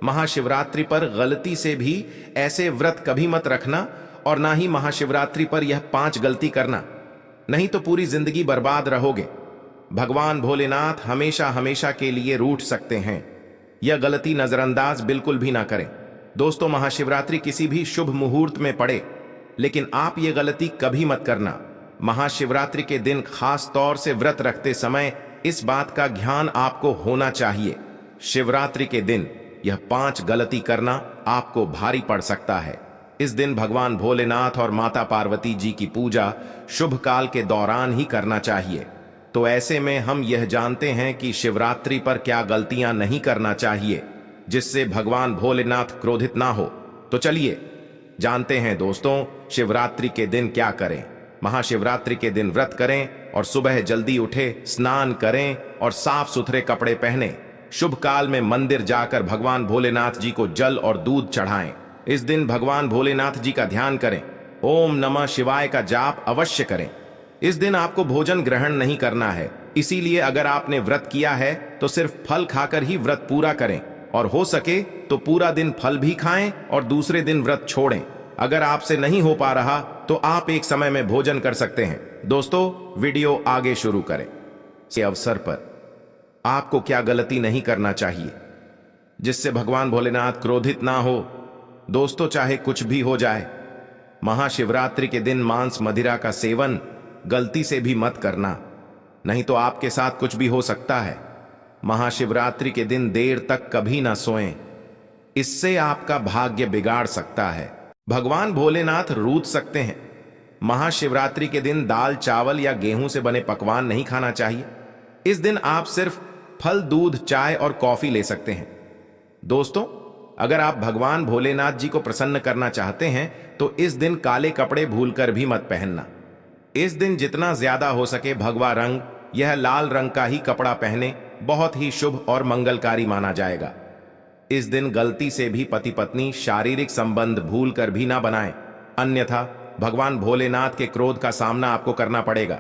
महाशिवरात्रि पर गलती से भी ऐसे व्रत कभी मत रखना और ना ही महाशिवरात्रि पर यह 5 गलती करना, नहीं तो पूरी जिंदगी बर्बाद रहोगे। भगवान भोलेनाथ हमेशा हमेशा के लिए रूठ सकते हैं। यह गलती नजरअंदाज बिल्कुल भी ना करें। दोस्तों, महाशिवरात्रि किसी भी शुभ मुहूर्त में पड़े, लेकिन आप ये गलती कभी मत करना। महाशिवरात्रि के दिन खास तौर से व्रत रखते समय इस बात का ध्यान आपको होना चाहिए। शिवरात्रि के दिन यह 5 गलती करना आपको भारी पड़ सकता है। इस दिन भगवान भोलेनाथ और माता पार्वती जी की पूजा शुभ काल के दौरान ही करना चाहिए। तो ऐसे में हम यह जानते हैं कि शिवरात्रि पर क्या गलतियां नहीं करना चाहिए जिससे भगवान भोलेनाथ क्रोधित ना हो। तो चलिए जानते हैं दोस्तों, शिवरात्रि के दिन क्या करें। महाशिवरात्रि के दिन व्रत करें और सुबह जल्दी उठे, स्नान करें और साफ सुथरे कपड़े पहने। शुभ काल में मंदिर जाकर भगवान भोलेनाथ जी को जल और दूध चढ़ाएं। इस दिन भगवान भोलेनाथ जी का ध्यान करें। ओम नमः शिवाय का जाप अवश्य करें। इस दिन आपको भोजन ग्रहण नहीं करना है, इसीलिए अगर आपने व्रत किया है तो सिर्फ फल खाकर ही व्रत पूरा करें और हो सके तो पूरा दिन फल भी खाएं और दूसरे दिन व्रत छोड़ें। अगर आपसे नहीं हो पा रहा तो आप एक समय में भोजन कर सकते हैं। दोस्तों, वीडियो आगे शुरू करें। इस अवसर पर आपको क्या गलती नहीं करना चाहिए जिससे भगवान भोलेनाथ क्रोधित ना हो। दोस्तों, चाहे कुछ भी हो जाए, महाशिवरात्रि के दिन मांस मदिरा का सेवन गलती से भी मत करना, नहीं तो आपके साथ कुछ भी हो सकता है। महाशिवरात्रि के दिन देर तक कभी ना सोएं, इससे आपका भाग्य बिगाड़ सकता है। भगवान भोलेनाथ रूठ सकते हैं। महाशिवरात्रि के दिन दाल, चावल या गेहूं से बने पकवान नहीं खाना चाहिए। इस दिन आप सिर्फ फल, दूध, चाय और कॉफी ले सकते हैं। दोस्तों, अगर आप भगवान भोलेनाथ जी को प्रसन्न करना चाहते हैं तो इस दिन काले कपड़े भूलकर भी मत पहनना। इस दिन जितना ज्यादा हो सके भगवा रंग, यह लाल रंग का ही कपड़ा पहने, बहुत ही शुभ और मंगलकारी माना जाएगा। इस दिन गलती से भी पति पत्नी शारीरिक संबंध भूलकर भी ना बनाएं, अन्यथा भगवान भोलेनाथ के क्रोध का सामना आपको करना पड़ेगा।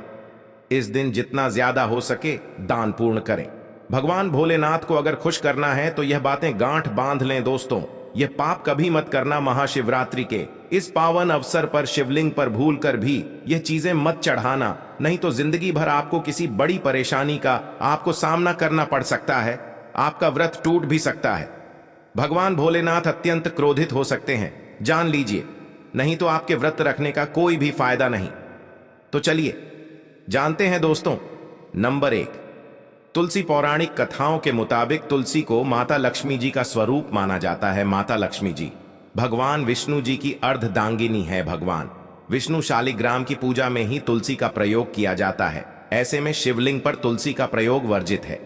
इस दिन जितना ज्यादा हो सके दान पूर्ण करें। भगवान भोलेनाथ को अगर खुश करना है तो यह बातें गांठ बांध लें। दोस्तों, यह पाप कभी मत करना। महाशिवरात्रि के इस पावन अवसर पर शिवलिंग पर भूलकर भी यह चीजें मत चढ़ाना, नहीं तो जिंदगी भर आपको किसी बड़ी परेशानी का आपको सामना करना पड़ सकता है। आपका व्रत टूट भी सकता है। भगवान भोलेनाथ अत्यंत क्रोधित हो सकते हैं, जान लीजिए, नहीं तो आपके व्रत रखने का कोई भी फायदा नहीं। तो चलिए जानते हैं दोस्तों। नंबर 1, तुलसी। पौराणिक कथाओं के मुताबिक तुलसी को माता लक्ष्मी जी का स्वरूप माना जाता है। माता लक्ष्मी जी भगवान विष्णु जी की अर्धदांगिनी है। भगवान विष्णु शालिग्राम की पूजा में ही तुलसी का प्रयोग किया जाता है। ऐसे में शिवलिंग पर तुलसी का प्रयोग वर्जित है।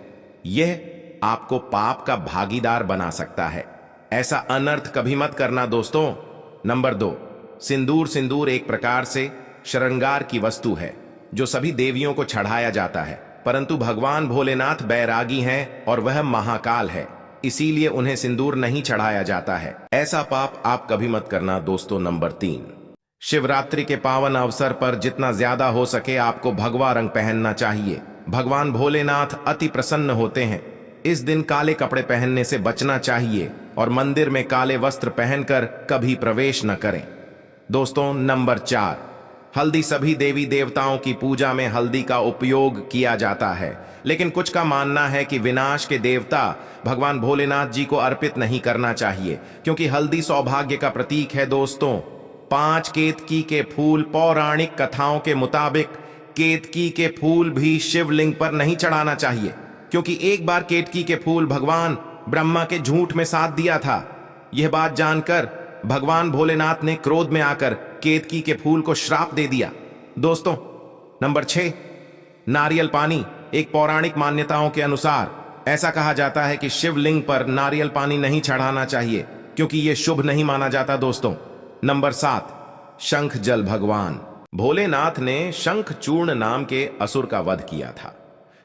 यह आपको पाप का भागीदार बना सकता है। ऐसा अनर्थ कभी मत करना दोस्तों। नंबर 2, सिंदूर। सिंदूर एक प्रकार से श्रृंगार की वस्तु है जो सभी देवियों को चढ़ाया जाता है, परंतु भगवान भोलेनाथ बैरागी हैं और वह महाकाल है, इसीलिए उन्हें सिंदूर नहीं चढ़ाया जाता है। ऐसा पाप आप कभी मत करना दोस्तों। नंबर 3, शिवरात्रि के पावन अवसर पर जितना ज्यादा हो सके आपको भगवा रंग पहनना चाहिए। भगवान भोलेनाथ अति प्रसन्न होते हैं। इस दिन काले कपड़े पहनने से बचना चाहिए और मंदिर में काले वस्त्र पहनकर कभी प्रवेश न करें। दोस्तों, नंबर 4, हल्दी। सभी देवी देवताओं की पूजा में हल्दी का उपयोग किया जाता है, लेकिन कुछ का मानना है कि विनाश के देवता भगवान भोलेनाथ जी को अर्पित नहीं करना चाहिए, क्योंकि हल्दी सौभाग्य का प्रतीक है। दोस्तों, 5 केतकी के फूल। पौराणिक कथाओं के मुताबिक केतकी के फूल भी शिवलिंग पर नहीं चढ़ाना चाहिए, क्योंकि एक बार केतकी के फूल भगवान ब्रह्मा के झूठ में साथ दिया था। यह बात जानकर भगवान भोलेनाथ ने क्रोध में आकर केतकी के फूल को श्राप दे दिया। दोस्तों, नंबर 6, नारियल पानी। एक पौराणिक मान्यताओं के अनुसार ऐसा कहा जाता है कि शिवलिंग पर नारियल पानी नहीं चढ़ाना चाहिए, क्योंकि यह शुभ नहीं माना जाता। दोस्तों, नंबर 7, शंख जल। भगवान भोलेनाथ ने शंख चूर्ण नाम के असुर का वध किया था।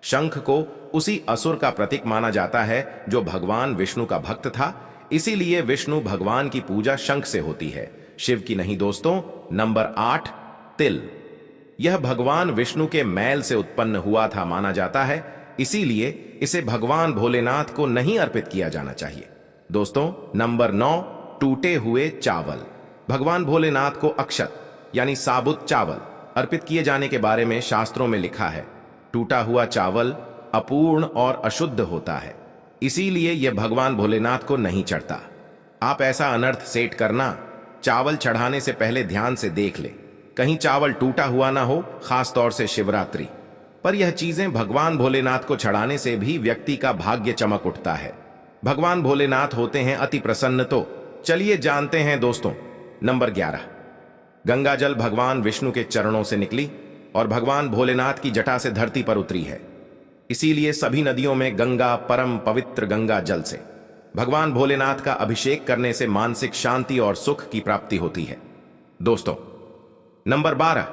शंख को उसी असुर का प्रतीक माना जाता है जो भगवान विष्णु का भक्त था, इसीलिए विष्णु भगवान की पूजा शंख से होती है, शिव की नहीं। दोस्तों, नंबर 8, तिल। यह भगवान विष्णु के मैल से उत्पन्न हुआ था माना जाता है, इसीलिए इसे भगवान भोलेनाथ को नहीं अर्पित किया जाना चाहिए। दोस्तों, नंबर 9, टूटे हुए चावल। भगवान भोलेनाथ को अक्षत यानी साबुत चावल अर्पित किए जाने के बारे में शास्त्रों में लिखा है। टूटा हुआ चावल अपूर्ण और अशुद्ध होता है, इसीलिए यह भगवान भोलेनाथ को नहीं चढ़ता। आप ऐसा अनर्थ सेट करना, चावल चढ़ाने से पहले ध्यान से देख ले, कहीं चावल टूटा हुआ ना हो, खास तौर से शिवरात्रि पर। यह चीजें भगवान भोलेनाथ को चढ़ाने से भी व्यक्ति का भाग्य चमक उठता है। भगवान भोलेनाथ होते हैं अति प्रसन्न। तो चलिए जानते हैं दोस्तों। नंबर 11, गंगा जल भगवान विष्णु के चरणों से निकली और भगवान भोलेनाथ की जटा से धरती पर उतरी है। इसीलिए सभी नदियों में गंगा, परम पवित्र गंगा जल से भगवान भोलेनाथ का अभिषेक करने से मानसिक शांति और सुख की प्राप्ति होती है। दोस्तों, नंबर 12,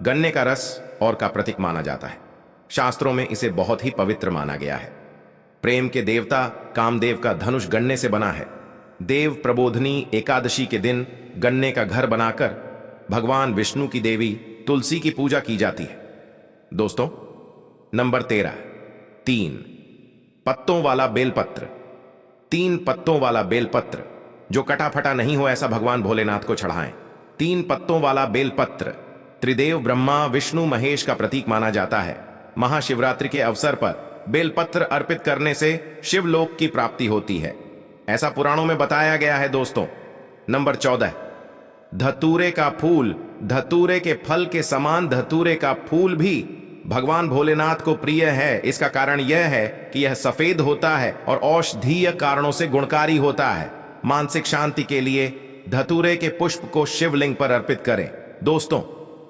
गन्ने का रस और का प्रतीक माना जाता है। शास्त्रों में इसे बहुत ही पवित्र माना गया है। प्रेम के देवता कामदेव का धनुष गन्ने से बना है। देव प्रबोधनी एकादशी के दिन गन्ने का घर बनाकर भगवान विष्णु की देवी तुलसी की पूजा की जाती है। दोस्तों, नंबर 13, 3 पत्तों वाला बेलपत्र। 3 पत्तों वाला बेलपत्र जो कटा फटा नहीं हो, ऐसा भगवान भोलेनाथ को चढ़ाएं। 3 पत्तों वाला बेलपत्र त्रिदेव ब्रह्मा विष्णु महेश का प्रतीक माना जाता है। महाशिवरात्रि के अवसर पर बेलपत्र अर्पित करने से शिवलोक की प्राप्ति होती है, ऐसा पुराणों में बताया गया है। दोस्तों, नंबर 14, धतूरे का फूल। धतूरे के फल के समान धतूरे का फूल भी भगवान भोलेनाथ को प्रिय है। इसका कारण यह है कि यह सफेद होता है और औषधीय कारणों से गुणकारी होता है। मानसिक शांति के लिए धतूरे के पुष्प को शिवलिंग पर अर्पित करें। दोस्तों,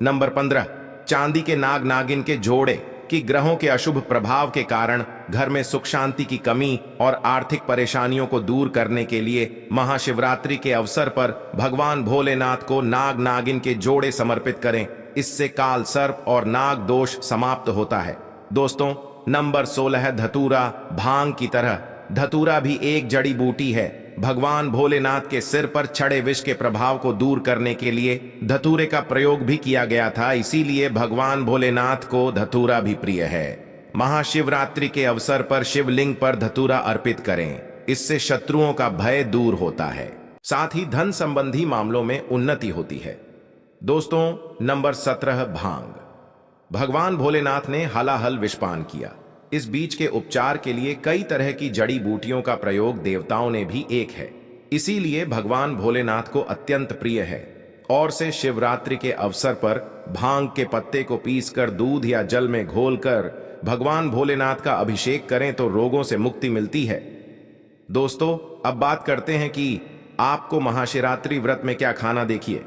नंबर 15, चांदी के नाग नागिन के जोड़े कि ग्रहों के अशुभ प्रभाव के कारण घर में सुख शांति की कमी और आर्थिक परेशानियों को दूर करने के लिए महाशिवरात्रि के अवसर पर भगवान भोलेनाथ को नाग नागिन के जोड़े समर्पित करें। इससे काल सर्प और नाग दोष समाप्त होता है। दोस्तों, नंबर 16, धतूरा। भांग की तरह धतूरा भी एक जड़ी बूटी है। भगवान भोलेनाथ के सिर पर चढ़े विष के प्रभाव को दूर करने के लिए धतूरे का प्रयोग भी किया गया था, इसीलिए भगवान भोलेनाथ को धतूरा भी प्रिय है। महाशिवरात्रि के अवसर पर शिवलिंग पर धतूरा अर्पित करें, इससे शत्रुओं का भय दूर होता है, साथ ही धन संबंधी मामलों में उन्नति होती है। दोस्तों, नंबर 17, भांग। भगवान भोलेनाथ ने हलाहल विषपान किया। इस बीज के उपचार के लिए कई तरह की जड़ी बूटियों का प्रयोग देवताओं ने भी एक है, इसीलिए भगवान भोलेनाथ को अत्यंत प्रिय है। और से शिवरात्रि के अवसर पर भांग के पत्ते को पीसकर दूध या जल में घोलकर भगवान भोलेनाथ का अभिषेक करें तो रोगों से मुक्ति मिलती है। दोस्तों, अब बात करते हैं कि आपको महाशिवरात्रि व्रत में क्या खाना। देखिए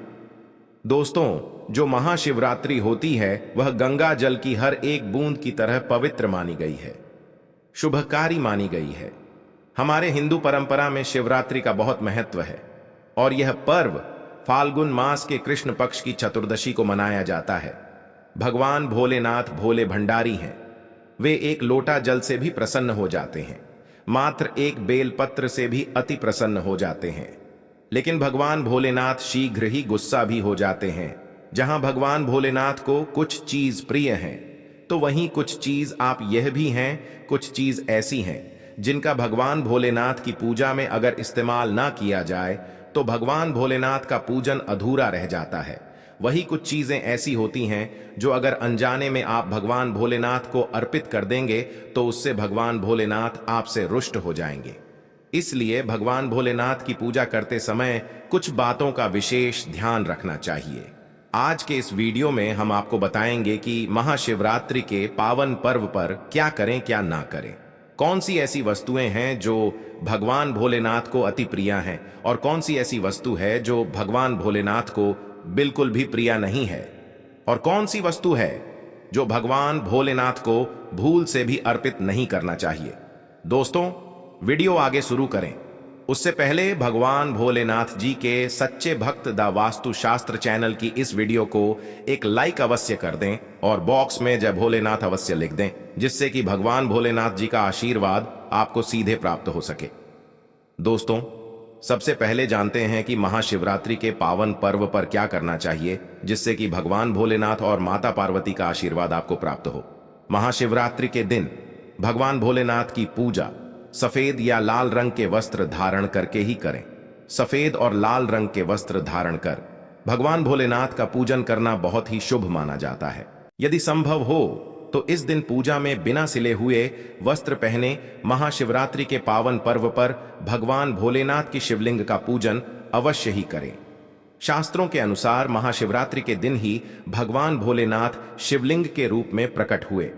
दोस्तों, जो महाशिवरात्रि होती है वह गंगा जल की हर एक बूंद की तरह पवित्र मानी गई है, शुभकारी मानी गई है। हमारे हिंदू परंपरा में शिवरात्रि का बहुत महत्व है और यह पर्व फाल्गुन मास के कृष्ण पक्ष की चतुर्दशी को मनाया जाता है। भगवान भोलेनाथ भोले भंडारी हैं। वे एक लोटा जल से भी प्रसन्न हो जाते हैं, मात्र एक बेलपत्र से भी अति प्रसन्न हो जाते हैं। लेकिन भगवान भोलेनाथ शीघ्र ही गुस्सा भी हो जाते हैं। जहां भगवान भोलेनाथ को कुछ चीज प्रिय है, तो वहीं कुछ चीज आप यह भी हैं, कुछ चीज ऐसी हैं जिनका भगवान भोलेनाथ की पूजा में अगर इस्तेमाल ना किया जाए तो भगवान भोलेनाथ का पूजन अधूरा रह जाता है। वही कुछ चीजें ऐसी होती हैं जो अगर अनजाने में आप भगवान भोलेनाथ को अर्पित कर देंगे तो उससे भगवान भोलेनाथ आपसे रुष्ट हो जाएंगे। इसलिए भगवान भोलेनाथ की पूजा करते समय कुछ बातों का विशेष ध्यान रखना चाहिए। आज के इस वीडियो में हम आपको बताएंगे कि महाशिवरात्रि के पावन पर्व पर क्या करें क्या ना करें, कौन सी ऐसी वस्तुएं हैं जो भगवान भोलेनाथ को अति प्रिय हैं और कौन सी ऐसी वस्तु है जो भगवान भोलेनाथ को बिल्कुल भी प्रिय नहीं है, और कौन सी वस्तु है जो भगवान भोलेनाथ को भूल से भी अर्पित नहीं करना चाहिए। दोस्तों, वीडियो आगे शुरू करें उससे पहले भगवान भोलेनाथ जी के सच्चे भक्त द वास्तु शास्त्र चैनल की इस वीडियो को एक लाइक अवश्य कर दें और बॉक्स में जय भोलेनाथ अवश्य लिख दें, जिससे कि भगवान भोलेनाथ जी का आशीर्वाद आपको सीधे प्राप्त हो सके। दोस्तों, सबसे पहले जानते हैं कि महाशिवरात्रि के पावन पर्व पर क्या करना चाहिए जिससे कि भगवान भोलेनाथ और माता पार्वती का आशीर्वाद आपको प्राप्त हो। महाशिवरात्रि के दिन भगवान भोलेनाथ की पूजा सफेद या लाल रंग के वस्त्र धारण करके ही करें। सफेद और लाल रंग के वस्त्र धारण कर भगवान भोलेनाथ का पूजन करना बहुत ही शुभ माना जाता है। यदि संभव हो तो इस दिन पूजा में बिना सिले हुए वस्त्र पहने महाशिवरात्रि के पावन पर्व पर भगवान भोलेनाथ की शिवलिंग का पूजन अवश्य ही करें। शास्त्रों के अनुसार महाशिवरात्रि के दिन ही भगवान भोलेनाथ शिवलिंग के रूप में प्रकट हुए।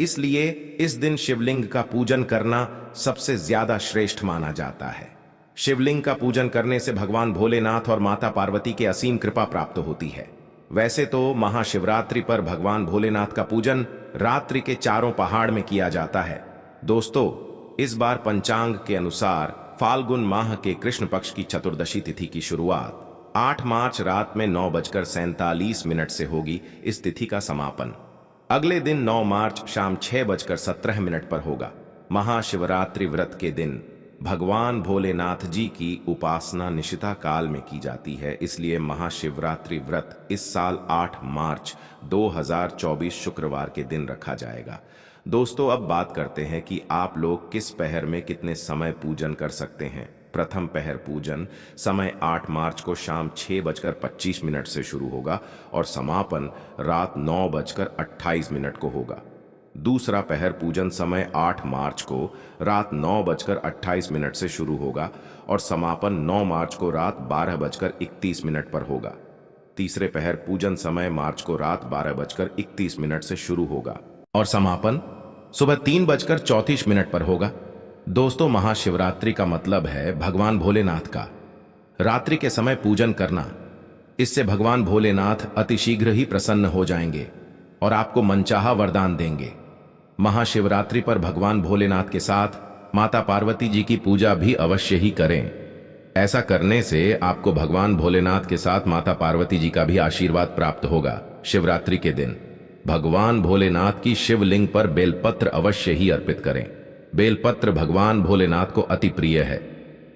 इसलिए इस दिन शिवलिंग का पूजन करना सबसे ज्यादा श्रेष्ठ माना जाता है। शिवलिंग का पूजन करने से भगवान भोलेनाथ और माता पार्वती की असीम कृपा प्राप्त होती है। वैसे तो महाशिवरात्रि पर भगवान भोलेनाथ का पूजन रात्रि के चारों पहाड़ में किया जाता है। दोस्तों, इस बार पंचांग के अनुसार फाल्गुन माह के कृष्ण पक्ष की चतुर्दशी तिथि की शुरुआत 8 मार्च रात में 9:47 से होगी। इस तिथि का समापन अगले दिन 9 मार्च शाम 6:17 पर होगा। महाशिवरात्रि व्रत के दिन भगवान भोलेनाथ जी की उपासना निशिता काल में की जाती है, इसलिए महाशिवरात्रि व्रत इस साल 8 मार्च 2024 शुक्रवार के दिन रखा जाएगा। दोस्तों, अब बात करते हैं कि आप लोग किस पहर में कितने समय पूजन कर सकते हैं। प्रथम पहर पूजन समय 8 मार्च को शाम 6:25 से शुरू होगा और समापन रात 9:28 को होगा। दूसरा पहर पूजन समय 8 मार्च को रात 9:28 से शुरू होगा और समापन 9 मार्च को रात 12:31 पर होगा। तीसरे पहर पूजन समय मार्च को रात 12:31 से शुरू होगा और समापन सुबह 3:34 पर होगा। दोस्तों, महाशिवरात्रि का मतलब है भगवान भोलेनाथ का रात्रि के समय पूजन करना। इससे भगवान भोलेनाथ अतिशीघ्र ही प्रसन्न हो जाएंगे और आपको मनचाहा वरदान देंगे। महाशिवरात्रि पर भगवान भोलेनाथ के साथ माता पार्वती जी की पूजा भी अवश्य ही करें। ऐसा करने से आपको भगवान भोलेनाथ के साथ माता पार्वती जी का भी आशीर्वाद प्राप्त होगा। शिवरात्रि के दिन भगवान भोलेनाथ की शिवलिंग पर बेलपत्र अवश्य ही अर्पित करें। बेलपत्र भगवान भोलेनाथ को अति प्रिय है।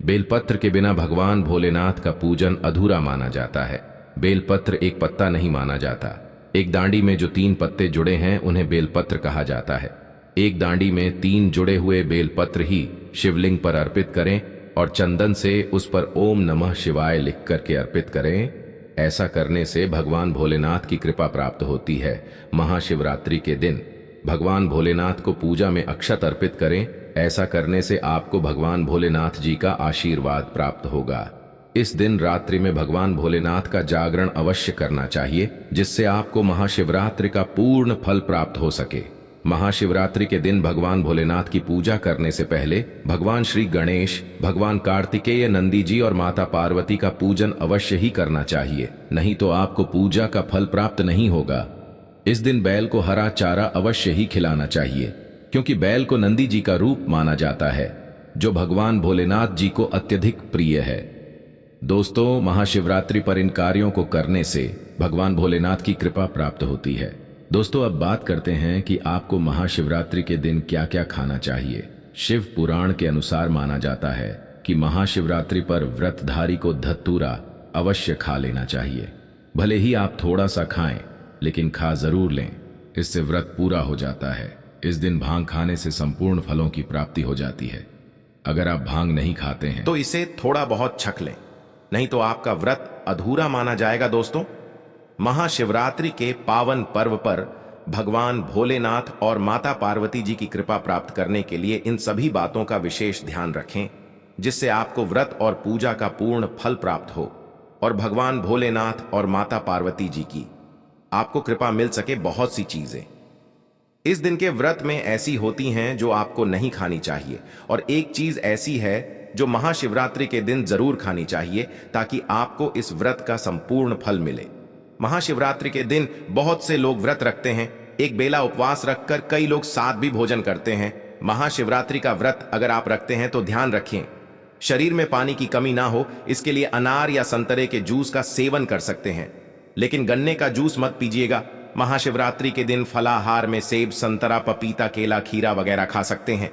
बेलपत्र के बिना भगवान भोलेनाथ का पूजन अधूरा माना जाता है। बेलपत्र एक पत्ता नहीं माना जाता। एक डांडी में जो 3 पत्ते जुड़े हैं उन्हें बेलपत्र कहा जाता है। एक डांडी में 3 जुड़े हुए बेलपत्र ही शिवलिंग पर अर्पित करें और चंदन से उस पर ओम नमः शिवाय लिख करके अर्पित करें। ऐसा करने से भगवान भोलेनाथ की कृपा प्राप्त होती है। महाशिवरात्रि के दिन भगवान भोलेनाथ को पूजा में अक्षत अर्पित करें। ऐसा करने से आपको भगवान भोलेनाथ जी का आशीर्वाद प्राप्त होगा। इस दिन रात्रि में भगवान भोलेनाथ का जागरण अवश्य करना चाहिए, जिससे आपको महाशिवरात्रि का पूर्ण फल प्राप्त हो सके। महाशिवरात्रि के दिन भगवान भोलेनाथ की पूजा करने से पहले भगवान श्री गणेश, भगवान कार्तिकेय, नंदी जी और माता पार्वती का पूजन अवश्य ही करना चाहिए, नहीं तो आपको पूजा का फल प्राप्त नहीं होगा। इस दिन बैल को हरा चारा अवश्य ही खिलाना चाहिए, क्योंकि बैल को नंदी जी का रूप माना जाता है, जो भगवान भोलेनाथ जी को अत्यधिक प्रिय है। दोस्तों, महाशिवरात्रि पर इन कार्यों को करने से भगवान भोलेनाथ की कृपा प्राप्त होती है। दोस्तों, अब बात करते हैं कि आपको महाशिवरात्रि के दिन क्या क्या खाना चाहिए। शिव पुराण के अनुसार माना जाता है कि महाशिवरात्रि पर व्रतधारी को धतूरा अवश्य खा लेना चाहिए। भले ही आप थोड़ा सा खाएं, लेकिन खा जरूर लें, इससे व्रत पूरा हो जाता है। इस दिन भांग खाने से संपूर्ण फलों की प्राप्ति हो जाती है। अगर आप भांग नहीं खाते हैं तो इसे थोड़ा बहुत छक लें, नहीं तो आपका व्रत अधूरा माना जाएगा। दोस्तों, महाशिवरात्रि के पावन पर्व पर भगवान भोलेनाथ और माता पार्वती जी की कृपा प्राप्त करने के लिए इन सभी बातों का विशेष ध्यान रखें, जिससे आपको व्रत और पूजा का पूर्ण फल प्राप्त हो और भगवान भोलेनाथ और माता पार्वती जी की आपको कृपा मिल सके। बहुत सी चीजें इस दिन के व्रत में ऐसी होती हैं जो आपको नहीं खानी चाहिए, और एक चीज ऐसी है जो महाशिवरात्रि के दिन जरूर खानी चाहिए, ताकि आपको इस व्रत का संपूर्ण फल मिले। महाशिवरात्रि के दिन बहुत से लोग व्रत रखते हैं। एक बेला उपवास रखकर कई लोग साथ भी भोजन करते हैं। महाशिवरात्रि का व्रत अगर आप रखते हैं तो ध्यान रखें, शरीर में पानी की कमी ना हो, इसके लिए अनार या संतरे के जूस का सेवन कर सकते हैं, लेकिन गन्ने का जूस मत पीजिएगा। महाशिवरात्रि के दिन फलाहार में सेब, संतरा, पपीता, केला, खीरा वगैरह खा सकते हैं।